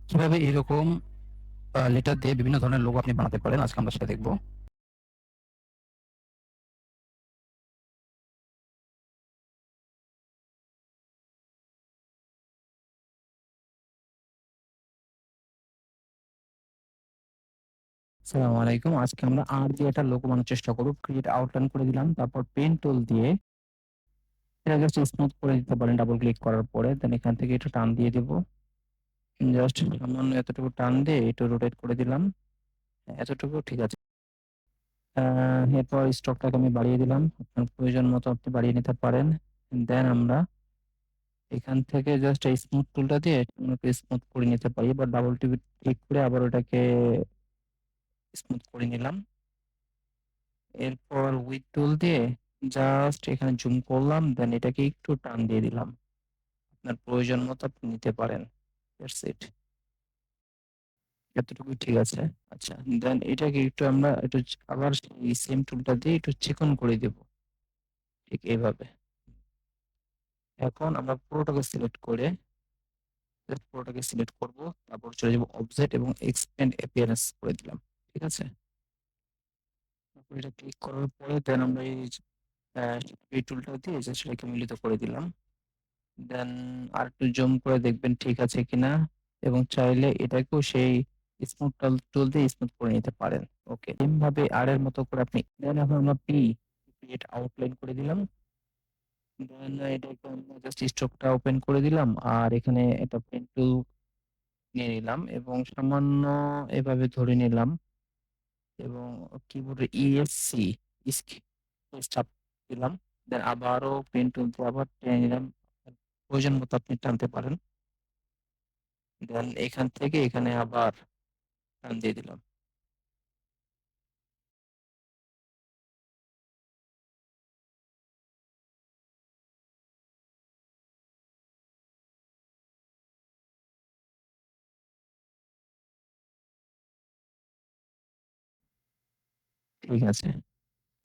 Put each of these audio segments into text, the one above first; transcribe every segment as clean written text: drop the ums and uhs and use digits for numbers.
কিভাবে এরকম লেটার দিয়ে বিভিন্ন ধরনের লোগো আপনি বানাতে পারেন, আজকে আমরা সেটা দেখব। আসসালামু আলাইকুম। আজকে আমরা আর দিয়ে একটা লোগো বানানোর চেষ্টা করব। ক্রিয়েট আউটলাইন করে দিলাম। তারপর পেন টুল দিয়ে এটা জাস্ট স্মুথ করে দিতে পারেন ডাবল ক্লিক করার পরে। দেন এখান থেকে একটু টান দিয়ে দিব। জাস্ট সামান্য এতটুকু টান দিয়ে একটু রোটেট করে দিলাম। এতটুকু ঠিক আছে। এরপর স্টকটাকে আমি বাড়িয়ে দিলাম। আপনার প্রয়োজন মতো আপনি বাড়িয়ে নিতে পারেন। দেন আমরা এখান থেকে জাস্ট এই স্মুথ টুলটা দিয়ে স্মুথ করে নিতে পারি। এবার ডাবল ক্লিক করে আবার ওটাকে স্মুথ করে নিলাম। এরপর উইথ টুল দিয়ে জাস্ট এখানে জুম করলাম, দেন এটাকে একটু টান দিয়ে দিলাম। আপনার প্রয়োজন মতো আপনি নিতে পারেন। That's it. এতটুকুই ঠিক আছে। আচ্ছা, দেন এটাকে একটু আমরা একটু আবার এই সেম টুলটা দিয়ে একটু চিকন করে দেব। ঠিক এইভাবে। এখন আমরা পুরোটাকে সিলেক্ট করব। তারপর চলে যাব অবজেক্ট এবং এক্সপ্যান্ড অ্যাপিয়ারেন্স করে দিলাম। ঠিক আছে? তারপর এটা ক্লিক করার পরে দেন আমরা এই টুলটা দিয়ে জাস্ট এটাকে মিলিত করে দিলাম। দেন আরেকটু জুম করে দেখবেন ঠিক আছে কিনা, এবং চাইলে এটাকেও সেই স্মুথ টুল দিয়ে স্মুথ করে নিতে পারেন। ওকে, সেম ভাবে আর এর মতো করে আপনি দেন এখন আমরা ক্রিয়েট আউটলাইন করে দিলাম। দেন এটাকে আমরা জাস্ট স্ট্রোকটা ওপেন করে দিলাম, আর এখানে একটা পেন টুল নিয়ে নিলাম এবং সামান্য এভাবে ধরে নিলাম এবং কিবোর্ডে ইএসসি চাপ দিলাম। দেন আবারও পেন টুল দিয়ে আবার টেনে নিলাম। প্রয়োজন মতো আপনি টানতে পারেন। দেন এখান থেকে এখানে আবার টান দিয়ে দিলাম। ঠিক আছে।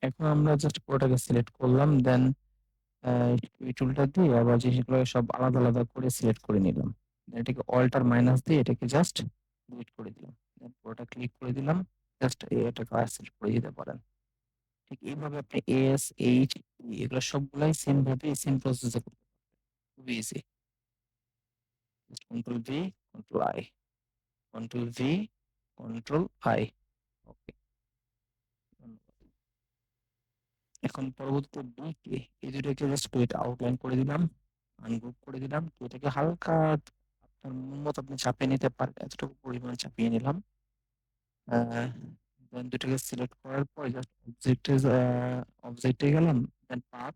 এখন আমরা জাস্ট পুরোটাকে সিলেক্ট করলাম। দেন এই টুলটা দিয়ে আবার জিনিসগুলো সব আলাদা, আলাদা করে সিলেক্ট করে নিলাম। এটাকে অল্টার মাইনাস দিয়ে এটাকে জাস্ট ডিলিট করে দিলাম। দেন পুরোটা ক্লিক করে দিলাম। জাস্ট এটাকে সিলেক্ট করে দিতে পারেন। ঠিক এইভাবে আপনি এস, এইচ, এগুলো সবগুলাই সেম ভাবে সেম প্রসেসে করতে পারবেন। খুবই easy. Control V, control I, control V, control I. Okay, ধন্যবাদ। এখন পরবর্তীতে বি কে এই দুটোকে জাস্ট ক্রিয়েট আউটলাইন করে দিলাম, আনগ্রুপ করে দিলাম। তো এটাকে হালকা আপনার মন মতো আপনি চাপিয়ে নিতে পারেন। এতটুকু পরিমাণে চাপিয়ে নিলাম। দেন দুটোকে সিলেক্ট করার পর জাস্ট অবজেক্টে গেলাম। দেন পাথ,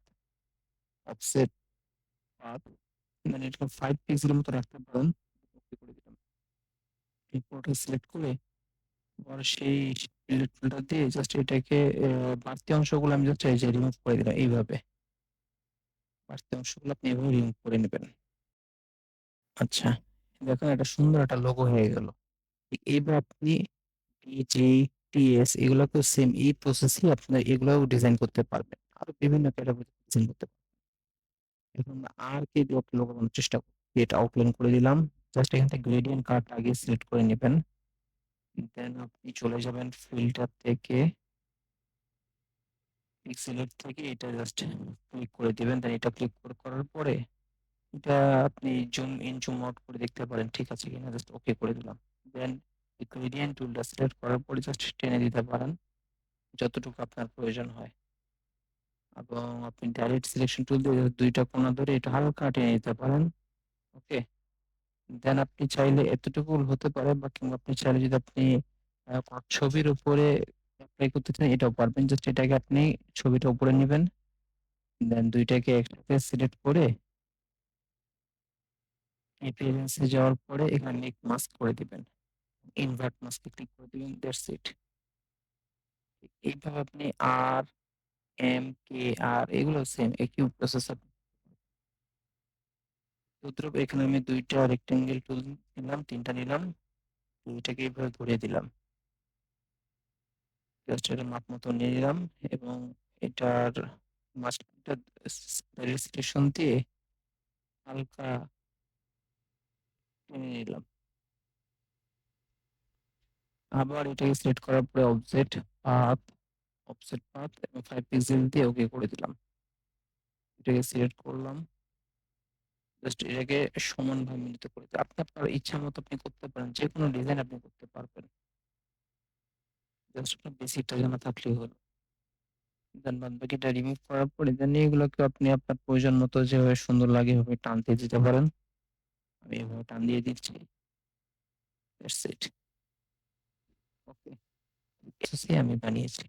অফসেট, পাথ, দেন এটাকে 5 পিক্সেলের মতো রাখতে পারেন। ওকে করে দিলাম। এরপর সিলেক্ট করে আবার সেই টুলটা দিয়ে জাস্ট এটাকে বাড়তি অংশগুলো আমি জাস্ট এই যে রিমুভ করে দিলাম এইভাবে। বাড়তি অংশগুলো আপনি এভাবে রিমুভ করে নেবেন। আচ্ছা, দেখুন একটা সুন্দর একটা লোগো হয়ে গেল। এইবার আপনি পিজিটিএস এগুলোকেও সেম এই প্রসেসই আপনার এগুলাও ডিজাইন করতে পারবেন। আরো বিভিন্ন ক্যাটাগরি ডিজাইন করতে পারবেন। এখন আমরা আর কে দিয়ে লোগো বানানোর চেষ্টা করব। এটা আউটলাইন করে দিলাম। জাস্ট এখান থেকে গ্রেডিয়েন্ট কার্ভটা আগে সিলেক্ট করে নেবেন। দেন আপনি চলে যাবেন ফিল্টার থেকে, পিক্সেলের থেকে এটা জাস্ট ক্লিক করে দিবেন। দেন এটা ক্লিক করার পরে এটা আপনি জুম ইন জুম আউট করে দেখতে পারেন ঠিক আছে কিনা। জাস্ট ওকে করে দিলাম। দেন এই গ্রেডিয়েন্ট টুলটা সিলেক্ট করার পরে জাস্ট টেনে দিতে পারেন যতটুকু আপনার প্রয়োজন হয়, এবং আপনি ডাইরেক্ট সিলেকশন টুল দিয়ে দুইটা কোণা ধরে এটা হালকা টেনে নিতে পারেন। ওকে, দেন আপনি চাইলে এতটুকু হতে পারে, বা কিংবা আপনি চাইলে যদি আপনি কোনো ছবির উপরে অ্যাপ্লাই করতে চান এটাও পারবেন। জাস্ট এটাকে আপনি ছবিটা উপরে নেবেন, দেন দুইটাকে একসাথে সিলেক্ট করে appearance এ যাওয়ার পরে এখানে নিক মাস্ক করে দিবেন। ইনভার্ট মাস্কে ক্লিক করে দিবেন। That's it. এইভাবে আপনি আর, এম, কে, আর এগুলো সেম একই প্রসেসর। উদ্রূপ এখানে আমি ২ টা রেক্টেঙ্গেল টুল নিলাম, ৩ টা নিলাম। ২ টাকে এভাবে ঘুরিয়ে দিলাম। জাস্ট এটার মাপ মতো নিয়ে নিলাম এবং এটার মাঝখানটা স্টেশন দিয়ে হালকা টেনে নিলাম। আবার এটাকে সিলেক্ট করার পরে অফসেট পাথ এবং 5 পিক্সেল দিয়ে ওকে করে দিলাম। এটাকে সিলেক্ট করলাম। জাস্ট এটাকে সমানভাবে মিলিত করে দিই। আপনি আপনার ইচ্ছা মতো আপনি করতে পারেন। যেকোনো ডিজাইন আপনি করতে পারবেন। জাস্ট আপনার বেসিকটা জানা থাকলেই হলো। দেন বাদবাকিটা রিমুভ করার পরে দেন এগুলোকে আপনি আপনার প্রয়োজন মতো যেভাবে সুন্দর লাগে এভাবে টান দিয়ে দিতে পারেন। আমি এভাবে টান দিয়ে দিচ্ছি। That's it. ওকে। আমি বানিয়েছি।